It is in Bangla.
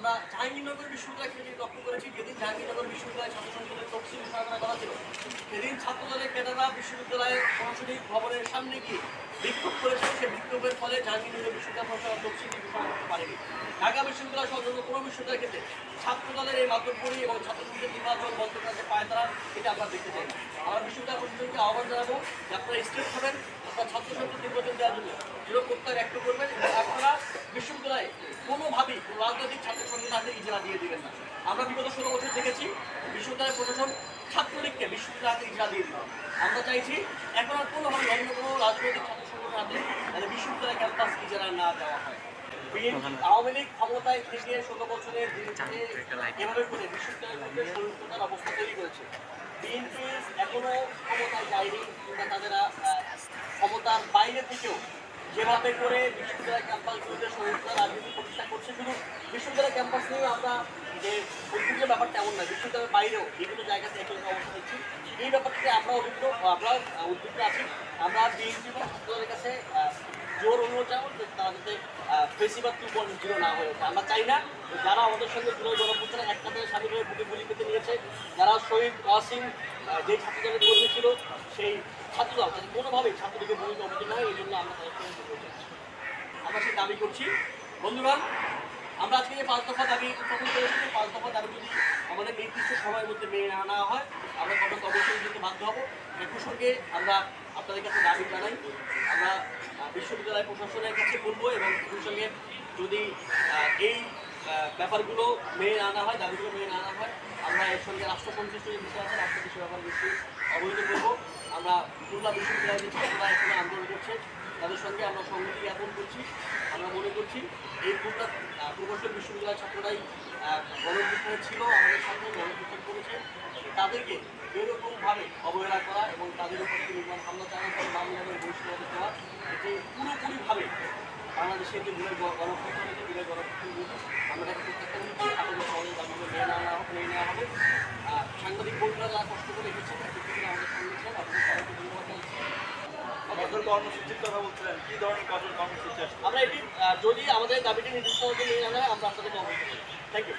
আমরা জাহাঙ্গীরনগর বিশ্ববিদ্যালয়কে যদি লক্ষ্য করেছি, যেদিন জাহাঙ্গীরনগর বিশ্ববিদ্যালয় ছাত্র সংসদের তফসিল ঘোষণা করা ছিল, সেদিন ছাত্রদলের ক্যাডাররা বিশ্ববিদ্যালয়ের প্রশাসনিক ভবনের সামনে গিয়ে বিক্ষোভ করেছে। সেই বিক্ষোভের ফলে জাহাঙ্গীরনগর বিশ্ববিদ্যালয় প্রশাসন তফসিল ঘোষণা করতে পারেনি। ঢাকা বিশ্ববিদ্যালয় সহ অন্য কোনো বিশ্ববিদ্যালয়ের ক্ষেত্রে ছাত্রদলের এই মাতব্বরি এবং ছাত্র সংসদের নির্বাচন বন্ধ করার যে পায়তারা, এটা আমরা দেখতে চাই না। আমরা বিশ্ববিদ্যালয় প্রশাসনকে আহ্বান জানাবো যে আপনারা স্টেপ হবেন, আপনারা ছাত্র সংসদ নির্বাচন দেওয়ার জন্য দৃঢ় প্রত্যয় ব্যক্ত করবেন এবং আপনারা বিশ্ববিদ্যালয়ে কোনোভাবেই রাজনৈতিক ছাত্র সংগঠন হাতে ইজারা দিয়ে দেবেন না। আমরা বিগত 16 বছর দেখেছি বিশ্ববিদ্যালয় প্রশাসন ছাত্রলীগকে বিশ্ববিদ্যালয় হাতে ইজারা দিয়ে দিল। আমরা চাইছি এখন আর কোনোভাবে অন্য কোনো রাজনৈতিক ছাত্র সংগঠন হাতে যাতে বিশ্ববিদ্যালয় ক্যাম্পাস ইজারা না দেওয়া হয়। আওয়ামী লীগ ক্ষমতায় থেকে 16 বছরের এভাবে করে বিশ্ববিদ্যালয়ের সংযুক্ততার অবস্থা তৈরি করেছে। বিএনপি এখনো ক্ষমতায় যায়নি, কিংবা তাদের ক্ষমতার বাইরে থেকেও যেভাবে করে বিশ্ববিদ্যালয় ক্যাম্পাসগুলোতে সংযুক্ত রাজনীতি প্রতিষ্ঠা করছে। শুধু বিশ্ববিদ্যালয় ক্যাম্পাস নিয়েও আমরা যে উদ্ভিদের ব্যাপারটা এমন নয়, বিশ্ববিদ্যালয়ের বাইরেও বিভিন্ন জায়গাতে একই অবস্থা হচ্ছে। এই ব্যাপারটাতে আমরা উদ্বিগ্ন আছি। আমরা বিএনপি এবং ছাত্রদের কাছে জোর অনুরোধ জানাবো যে তারা যাতে বেশিরভাগ 2.0 না হয়ে ওঠে। আমরা চাই না যারা আমাদের সঙ্গে জুলাই গণঅভ্যুত্থানে একসাথে স্বাধীন হয়ে বুকে গুলি পেতে নিয়েছে, যারা শহীদ ওয়াসিম যে ছাত্রদলের কর্মী ছিল, সেই ছাত্রদল যাতে কোনোভাবেই ছাত্রলীগের ভূমিকা অবতীর্ণ হয়, এই জন্য আমরা তাদের সঙ্গে আমরা সেই দাবি করছি। বন্ধুগণ, আমরা আজকে যে 5 দফা দাবি উত্থাপন করেছি, 5 দফা দাবি যদি আমাদের নির্দিষ্ট সময়ের মধ্যে মেনে না নেওয়া হয়, আমরা তখন অবশ্যই দিতে বাধ্য হবো। একই সঙ্গে আমরা আপনাদের কাছে দাবি জানাই, আমরা বিশ্ববিদ্যালয় প্রশাসনের কাছে বলবো এবং একই সঙ্গে যদি এই ব্যাপারগুলো মেনে আনা হয়, দাবিগুলো মেনে আনা হয়, আমরা এর সঙ্গে রাষ্ট্র সংশ্লিষ্ট যে বিষয় আছে রাষ্ট্র বিষয় ব্যাপার নিশ্চয়ই অবহিত করবো। আমরা খুলনা বিশ্ববিদ্যালয় দিচ্ছি, আমরা এখানে আন্দোলন করছে, তাদের সঙ্গে আমরা সংহতি জ্ঞাপন করছি। আমরা মনে করছি এই খুলনা প্রকৌশল বিশ্ববিদ্যালয়ের ছাত্ররাই গণঅভ্যুত্থানে ছিল, আমাদের সাথে গণঅভ্যুত্থান করেছে, তাদেরকে এরকমভাবে অবহেলা করা এবং তাদের উপর নির্মাণ হামলা চালানোর পর বাংলাদেশের বহিষ্কার দেওয়া, এটি পুরোপুরিভাবে বাংলাদেশের যে গণঅভ্যুত্থান আমরা তাকে প্রত্যাখ্যান দিচ্ছি। আমাদের সহজে দাবিগুলো মেনে নেওয়া হবে। সাংবাদিক বন্ধুরা যারা কষ্ট করে এসেছেন, আমাদের সঙ্গে ছিলেন, আপনাদের সবাইকে ধন্যবাদ জানাচ্ছি। কর্মসূচির কথা বলছিলেন, কি ধরনের কর্মসূচি আসবে? আমরা এটি যদি আমাদের দাবিটি নির্দিষ্ট মেনে নেওয়া হয়, আমরা আপনাদেরকে অবহিত করি। Thank you.